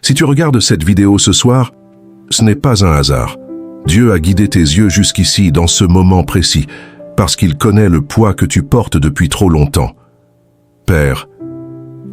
Si tu regardes cette vidéo ce soir, ce n'est pas un hasard. Dieu a guidé tes yeux jusqu'ici dans ce moment précis, parce qu'il connaît le poids que tu portes depuis trop longtemps. Père,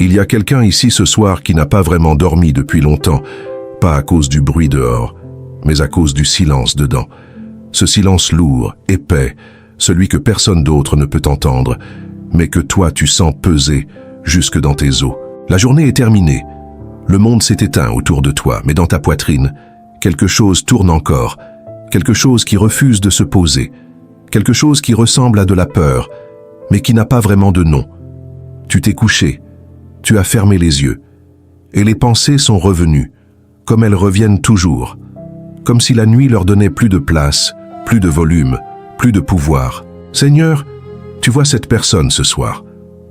il y a quelqu'un ici ce soir qui n'a pas vraiment dormi depuis longtemps, pas à cause du bruit dehors, mais à cause du silence dedans. Ce silence lourd, épais, celui que personne d'autre ne peut entendre, mais que toi tu sens peser jusque dans tes os. La journée est terminée. Le monde s'est éteint autour de toi, mais dans ta poitrine, quelque chose tourne encore, quelque chose qui refuse de se poser, quelque chose qui ressemble à de la peur, mais qui n'a pas vraiment de nom. Tu t'es couché, tu as fermé les yeux, et les pensées sont revenues, comme elles reviennent toujours, comme si la nuit leur donnait plus de place, plus de volume, plus de pouvoir. Seigneur, tu vois cette personne ce soir,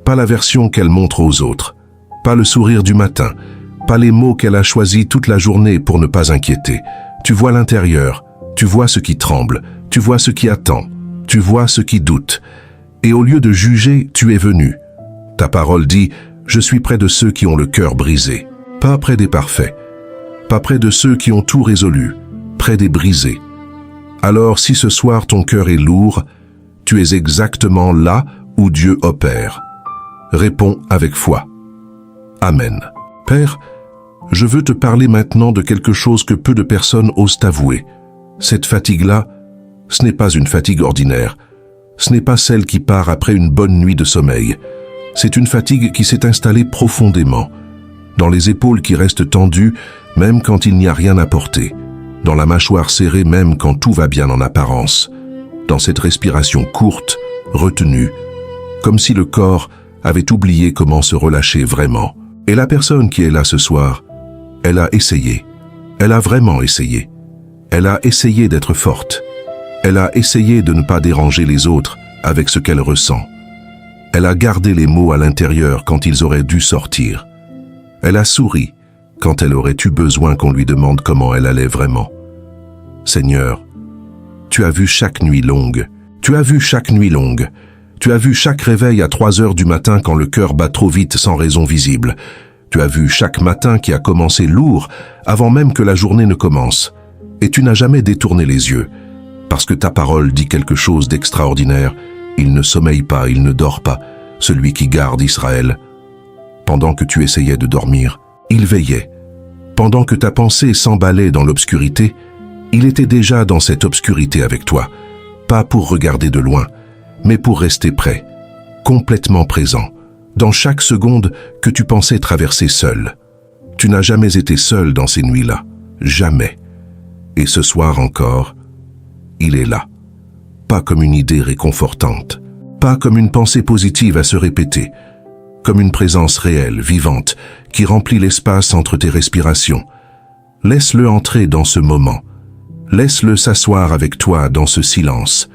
pas la version qu'elle montre aux autres, pas le sourire du matin, pas les mots qu'elle a choisis toute la journée pour ne pas inquiéter. Tu vois l'intérieur, tu vois ce qui tremble, tu vois ce qui attend, tu vois ce qui doute. Et au lieu de juger, tu es venu. Ta parole dit, je suis près de ceux qui ont le cœur brisé, pas près des parfaits, pas près de ceux qui ont tout résolu, près des brisés. Alors si ce soir ton cœur est lourd, tu es exactement là où Dieu opère. Réponds avec foi. Amen. Père, je veux te parler maintenant de quelque chose que peu de personnes osent avouer. Cette fatigue-là, ce n'est pas une fatigue ordinaire. Ce n'est pas celle qui part après une bonne nuit de sommeil. C'est une fatigue qui s'est installée profondément, dans les épaules qui restent tendues même quand il n'y a rien à porter, dans la mâchoire serrée même quand tout va bien en apparence, dans cette respiration courte, retenue, comme si le corps avait oublié comment se relâcher vraiment. Et la personne qui est là ce soir, elle a essayé. Elle a vraiment essayé. Elle a essayé d'être forte. Elle a essayé de ne pas déranger les autres avec ce qu'elle ressent. Elle a gardé les mots à l'intérieur quand ils auraient dû sortir. Elle a souri quand elle aurait eu besoin qu'on lui demande comment elle allait vraiment. Seigneur, tu as vu chaque nuit longue. Tu as vu chaque nuit longue. Tu as vu chaque réveil à 3 heures du matin quand le cœur bat trop vite sans raison visible. Tu as vu chaque matin qui a commencé lourd avant même que la journée ne commence. Et tu n'as jamais détourné les yeux. Parce que ta parole dit quelque chose d'extraordinaire. Il ne sommeille pas, il ne dort pas, celui qui garde Israël. Pendant que tu essayais de dormir, il veillait. Pendant que ta pensée s'emballait dans l'obscurité, il était déjà dans cette obscurité avec toi. Pas pour regarder de loin, mais pour rester près, complètement présent, dans chaque seconde que tu pensais traverser seul. Tu n'as jamais été seul dans ces nuits-là, jamais. Et ce soir encore, il est là. Pas comme une idée réconfortante, pas comme une pensée positive à se répéter, comme une présence réelle, vivante, qui remplit l'espace entre tes respirations. Laisse-le entrer dans ce moment. Laisse-le s'asseoir avec toi dans ce silence.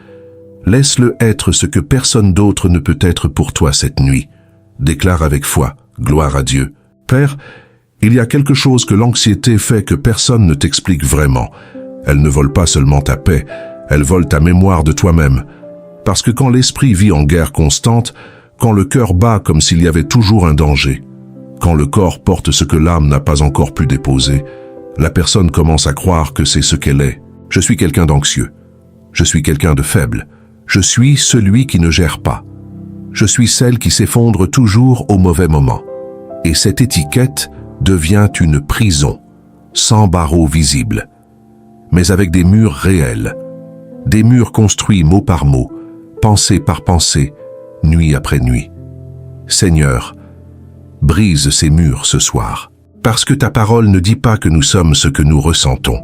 Laisse-le être ce que personne d'autre ne peut être pour toi cette nuit. Déclare avec foi, gloire à Dieu. Père, il y a quelque chose que l'anxiété fait que personne ne t'explique vraiment. Elle ne vole pas seulement ta paix, elle vole ta mémoire de toi-même. Parce que quand l'esprit vit en guerre constante, quand le cœur bat comme s'il y avait toujours un danger, quand le corps porte ce que l'âme n'a pas encore pu déposer, la personne commence à croire que c'est ce qu'elle est. Je suis quelqu'un d'anxieux. Je suis quelqu'un de faible. Je suis celui qui ne gère pas. Je suis celle qui s'effondre toujours au mauvais moment. Et cette étiquette devient une prison, sans barreaux visibles, mais avec des murs réels, des murs construits mot par mot, pensée par pensée, nuit après nuit. Seigneur, brise ces murs ce soir, parce que ta parole ne dit pas que nous sommes ce que nous ressentons.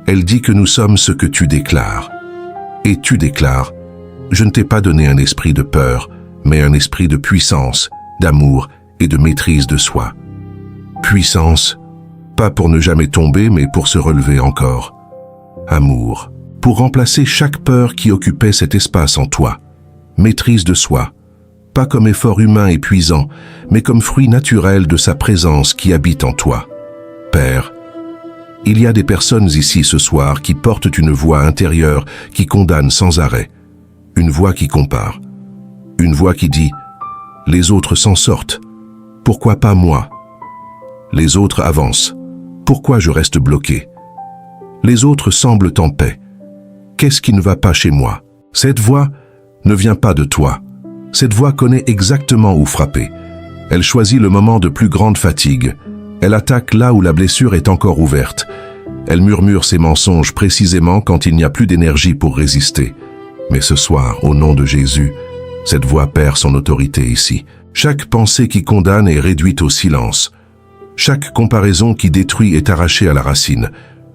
Elle dit que nous sommes ce que tu déclares. Et tu déclares, je ne t'ai pas donné un esprit de peur, mais un esprit de puissance, d'amour et de maîtrise de soi. Puissance, pas pour ne jamais tomber, mais pour se relever encore. Amour, pour remplacer chaque peur qui occupait cet espace en toi. Maîtrise de soi, pas comme effort humain épuisant, mais comme fruit naturel de sa présence qui habite en toi. Père, il y a des personnes ici ce soir qui portent une voix intérieure qui condamne sans arrêt, une voix qui compare, une voix qui dit « Les autres s'en sortent, pourquoi pas moi ?» Les autres avancent, Pourquoi je reste bloqué? Les autres semblent en paix. Qu'est-ce qui ne va pas chez moi? Cette voix ne vient pas de toi. Cette voix connaît exactement où frapper. Elle choisit le moment de plus grande fatigue. Elle attaque là où la blessure est encore ouverte. Elle murmure ses mensonges précisément quand il n'y a plus d'énergie pour résister. Mais ce soir, au nom de Jésus, cette voix perd son autorité ici. Chaque pensée qui condamne est réduite au silence. Chaque comparaison qui détruit est arrachée à la racine.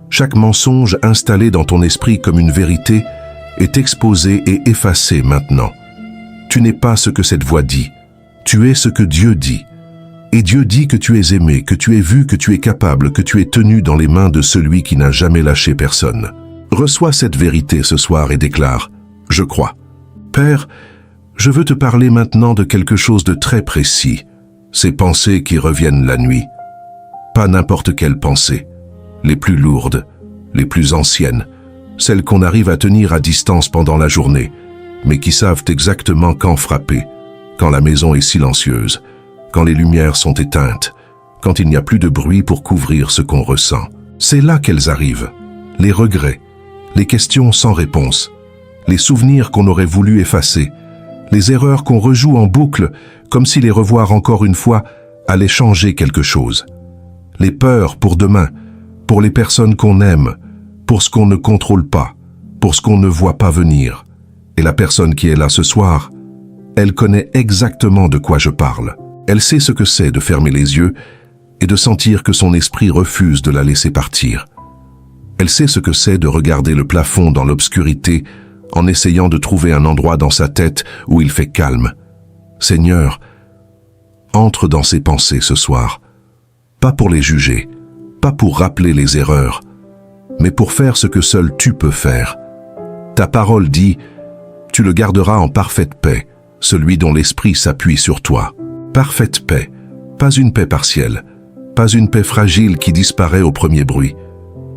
Chaque mensonge installé dans ton esprit comme une vérité est exposé et effacé maintenant. Tu n'es pas ce que cette voix dit. Tu es ce que Dieu dit. Et Dieu dit que tu es aimé, que tu es vu, que tu es capable, que tu es tenu dans les mains de celui qui n'a jamais lâché personne. Reçois cette vérité ce soir et déclare « Je crois ». Père, je veux te parler maintenant de quelque chose de très précis. Ces pensées qui reviennent la nuit. Pas n'importe quelle pensée. Les plus lourdes, les plus anciennes, celles qu'on arrive à tenir à distance pendant la journée, mais qui savent exactement quand frapper, quand la maison est silencieuse, quand les lumières sont éteintes, quand il n'y a plus de bruit pour couvrir ce qu'on ressent. C'est là qu'elles arrivent. Les regrets, les questions sans réponse, les souvenirs qu'on aurait voulu effacer, les erreurs qu'on rejoue en boucle, comme si les revoir encore une fois allait changer quelque chose. Les peurs pour demain, pour les personnes qu'on aime, pour ce qu'on ne contrôle pas, pour ce qu'on ne voit pas venir. Et la personne qui est là ce soir, elle connaît exactement de quoi je parle. Elle sait ce que c'est de fermer les yeux et de sentir que son esprit refuse de la laisser partir. Elle sait ce que c'est de regarder le plafond dans l'obscurité en essayant de trouver un endroit dans sa tête où il fait calme. Seigneur, entre dans ses pensées ce soir, pas pour les juger, pas pour rappeler les erreurs, mais pour faire ce que seul tu peux faire. Ta parole dit, tu le garderas en parfaite paix, celui dont l'esprit s'appuie sur toi. Parfaite paix, pas une paix partielle, pas une paix fragile qui disparaît au premier bruit.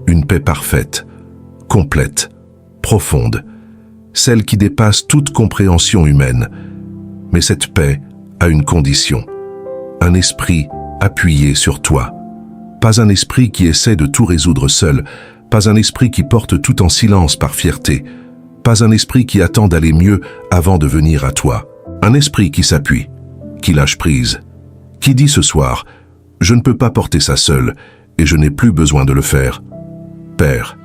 Une paix parfaite, complète, profonde, celle qui dépasse toute compréhension humaine. Mais cette paix a une condition, un esprit appuyé sur toi. Pas un esprit qui essaie de tout résoudre seul, pas un esprit qui porte tout en silence par fierté, pas un esprit qui attend d'aller mieux avant de venir à toi. Un esprit qui s'appuie, qui lâche prise, qui dit ce soir, je ne peux pas porter ça seul et je n'ai plus besoin de le faire. Père,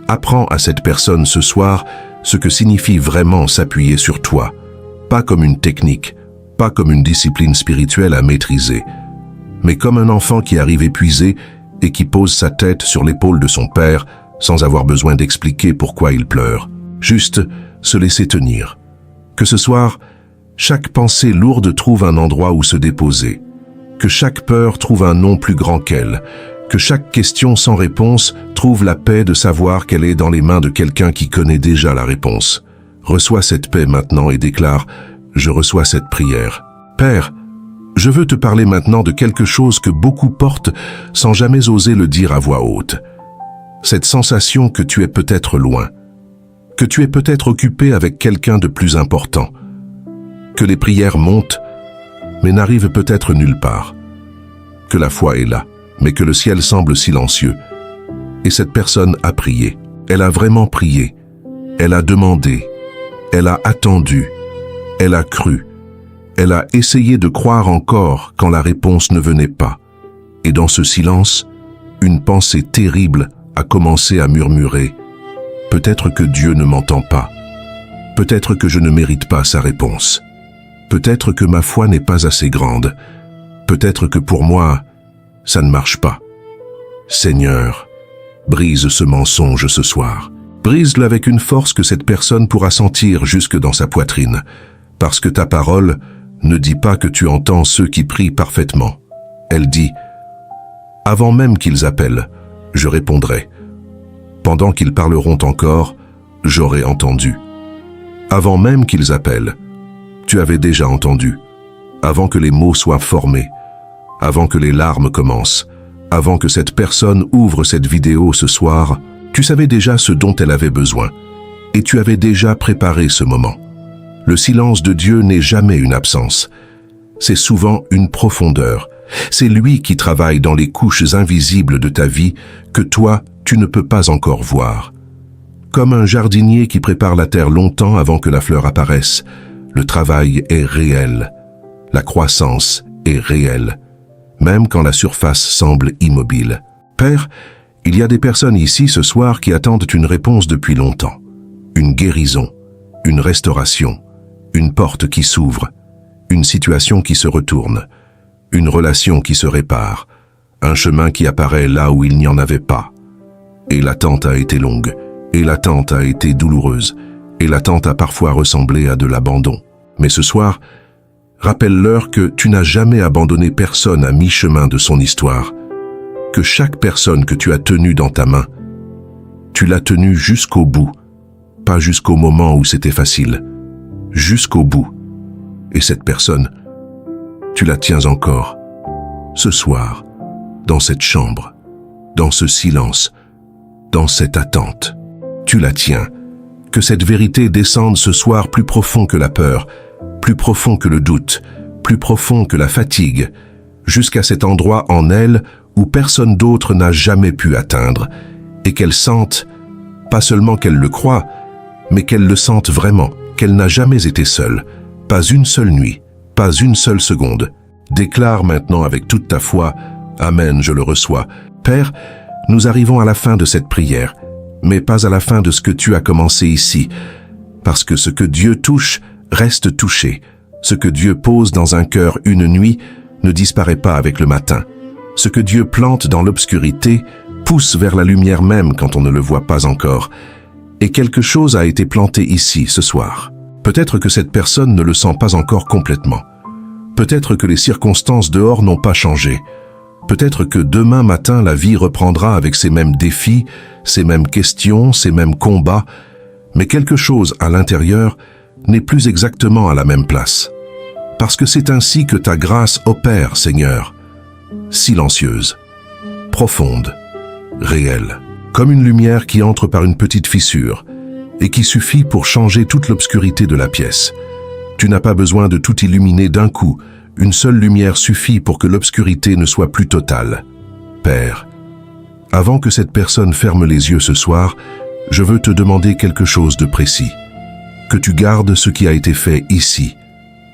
apprends à cette personne ce soir ce que signifie vraiment s'appuyer sur toi, pas comme une technique, pas comme une discipline spirituelle à maîtriser, mais comme un enfant qui arrive épuisé et qui pose sa tête sur l'épaule de son père sans avoir besoin d'expliquer pourquoi il pleure, juste se laisser tenir. Que ce soir, chaque pensée lourde trouve un endroit où se déposer, que chaque peur trouve un nom plus grand qu'elle, que chaque question sans réponse trouve la paix de savoir qu'elle est dans les mains de quelqu'un qui connaît déjà la réponse. Reçois cette paix maintenant et déclare « Je reçois cette prière ». Père, je veux te parler maintenant de quelque chose que beaucoup portent sans jamais oser le dire à voix haute. Cette sensation que tu es peut-être loin, que tu es peut-être occupé avec quelqu'un de plus important, que les prières montent, mais n'arrivent peut-être nulle part, que la foi est là, mais que le ciel semble silencieux. Et cette personne a prié, elle a vraiment prié, elle a demandé, elle a attendu, elle a cru, elle a essayé de croire encore quand la réponse ne venait pas. Et dans ce silence, une pensée terrible a commencé à murmurer « Peut-être que Dieu ne m'entend pas, peut-être que je ne mérite pas sa réponse, peut-être que ma foi n'est pas assez grande, peut-être que pour moi, ça ne marche pas. » Seigneur, brise ce mensonge ce soir. Brise-le avec une force que cette personne pourra sentir jusque dans sa poitrine, parce que ta parole ne dit pas que tu entends ceux qui prient parfaitement. Elle dit « Avant même qu'ils appellent, je répondrai. Pendant qu'ils parleront encore, j'aurai entendu. Avant même qu'ils appellent, tu avais déjà entendu. Avant que les mots soient formés, avant que les larmes commencent, avant que cette personne ouvre cette vidéo ce soir, tu savais déjà ce dont elle avait besoin, et tu avais déjà préparé ce moment. Le silence de Dieu n'est jamais une absence. C'est souvent une profondeur, C'est lui qui travaille dans les couches invisibles de ta vie que toi, tu ne peux pas encore voir. Comme un jardinier qui prépare la terre longtemps avant que la fleur apparaisse, le travail est réel. La croissance est réelle, même quand la surface semble immobile. Père, il y a des personnes ici ce soir qui attendent une réponse depuis longtemps. Une guérison, une restauration, une porte qui s'ouvre, une situation qui se retourne, une relation qui se répare, un chemin qui apparaît là où il n'y en avait pas. Et l'attente a été longue, et l'attente a été douloureuse, et l'attente a parfois ressemblé à de l'abandon. Mais ce soir, rappelle-leur que tu n'as jamais abandonné personne à mi-chemin de son histoire, que chaque personne que tu as tenue dans ta main, tu l'as tenue jusqu'au bout, pas jusqu'au moment où c'était facile, jusqu'au bout. Et cette personne, tu la tiens encore, ce soir, dans cette chambre, dans ce silence, dans cette attente. Tu la tiens. Que cette vérité descende ce soir plus profond que la peur, plus profond que le doute, plus profond que la fatigue, jusqu'à cet endroit en elle où personne d'autre n'a jamais pu atteindre, et qu'elle sente, pas seulement qu'elle le croit, mais qu'elle le sente vraiment, qu'elle n'a jamais été seule, pas une seule nuit, pas une seule seconde. Déclare maintenant avec toute ta foi, Amen, je le reçois. Père, nous arrivons à la fin de cette prière, mais pas à la fin de ce que tu as commencé ici, parce que ce que Dieu touche reste touché. Ce que Dieu pose dans un cœur une nuit ne disparaît pas avec le matin. Ce que Dieu plante dans l'obscurité pousse vers la lumière même quand on ne le voit pas encore. Et quelque chose a été planté ici ce soir. Peut-être que cette personne ne le sent pas encore complètement. Peut-être que les circonstances dehors n'ont pas changé. Peut-être que demain matin, la vie reprendra avec ces mêmes défis, ces mêmes questions, ces mêmes combats, mais quelque chose à l'intérieur n'est plus exactement à la même place. Parce que c'est ainsi que ta grâce opère, Seigneur, silencieuse, profonde, réelle, comme une lumière qui entre par une petite fissure et qui suffit pour changer toute l'obscurité de la pièce. Tu n'as pas besoin de tout illuminer d'un coup. Une seule lumière suffit pour que l'obscurité ne soit plus totale. Père, avant que cette personne ferme les yeux ce soir, je veux te demander quelque chose de précis. Que tu gardes ce qui a été fait ici,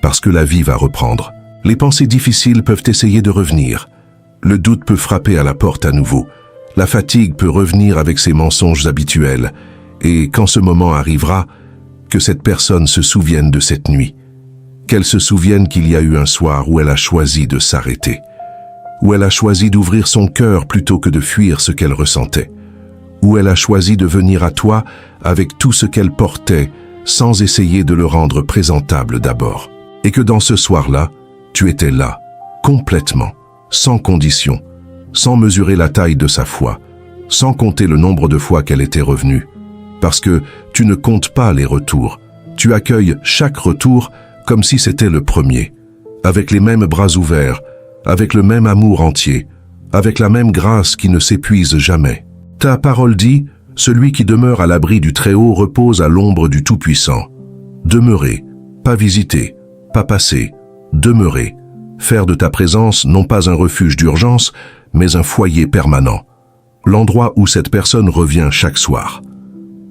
parce que la vie va reprendre. Les pensées difficiles peuvent essayer de revenir. Le doute peut frapper à la porte à nouveau. La fatigue peut revenir avec ses mensonges habituels. Et quand ce moment arrivera, que cette personne se souvienne de cette nuit. Qu'elle se souvienne qu'il y a eu un soir où elle a choisi de s'arrêter, où elle a choisi d'ouvrir son cœur plutôt que de fuir ce qu'elle ressentait, où elle a choisi de venir à toi avec tout ce qu'elle portait sans essayer de le rendre présentable d'abord. Et que dans ce soir-là, tu étais là, complètement, sans condition, sans mesurer la taille de sa foi, sans compter le nombre de fois qu'elle était revenue. Parce que tu ne comptes pas les retours, tu accueilles chaque retour comme si c'était le premier, avec les mêmes bras ouverts, avec le même amour entier, avec la même grâce qui ne s'épuise jamais. Ta parole dit, celui qui demeure à l'abri du Très-Haut repose à l'ombre du Tout-Puissant. Demeurer, pas visiter, pas passer, demeurer. Faire de ta présence non pas un refuge d'urgence, mais un foyer permanent. L'endroit où cette personne revient chaque soir.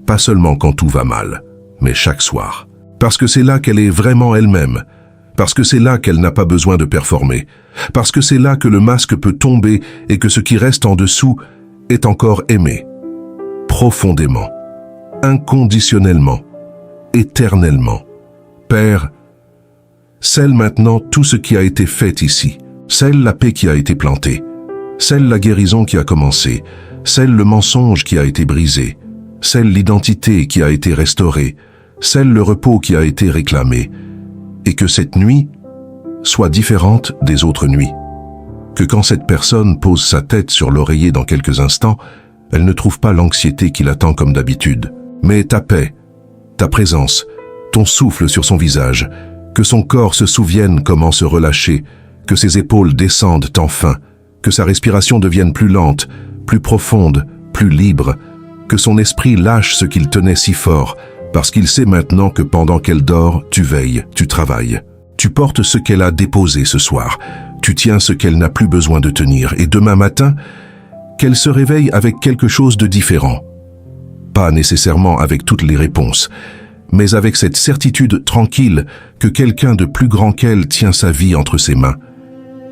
Pas seulement quand tout va mal, mais chaque soir. Parce que c'est là qu'elle est vraiment elle-même, parce que c'est là qu'elle n'a pas besoin de performer, parce que c'est là que le masque peut tomber et que ce qui reste en dessous est encore aimé, profondément, inconditionnellement, éternellement. Père, scelle maintenant tout ce qui a été fait ici, scelle la paix qui a été plantée, scelle la guérison qui a commencé, scelle le mensonge qui a été brisé, scelle l'identité qui a été restaurée, scelle le repos qui a été réclamé, et que cette nuit soit différente des autres nuits. Que quand cette personne pose sa tête sur l'oreiller dans quelques instants, elle ne trouve pas l'anxiété qui l'attend comme d'habitude, mais ta paix, ta présence, ton souffle sur son visage, que son corps se souvienne comment se relâcher, que ses épaules descendent enfin, que sa respiration devienne plus lente, plus profonde, plus libre, que son esprit lâche ce qu'il tenait si fort, parce qu'il sait maintenant que pendant qu'elle dort, tu veilles, tu travailles. Tu portes ce qu'elle a déposé ce soir. tu tiens ce qu'elle n'a plus besoin de tenir, et demain matin, qu'elle se réveille avec quelque chose de différent. Pas nécessairement avec toutes les réponses, mais avec cette certitude tranquille que quelqu'un de plus grand qu'elle tient sa vie entre ses mains,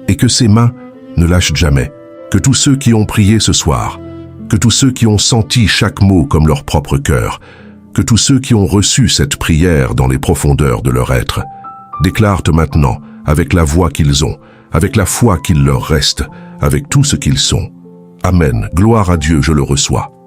et que ses mains ne lâchent jamais, que tous ceux qui ont prié ce soir, que tous ceux qui ont senti chaque mot comme leur propre cœur, que tous ceux qui ont reçu cette prière dans les profondeurs de leur être, déclarent maintenant, avec la voix qu'ils ont, avec la foi qu'il leur reste, avec tout ce qu'ils sont. Amen, gloire à Dieu, je le reçois.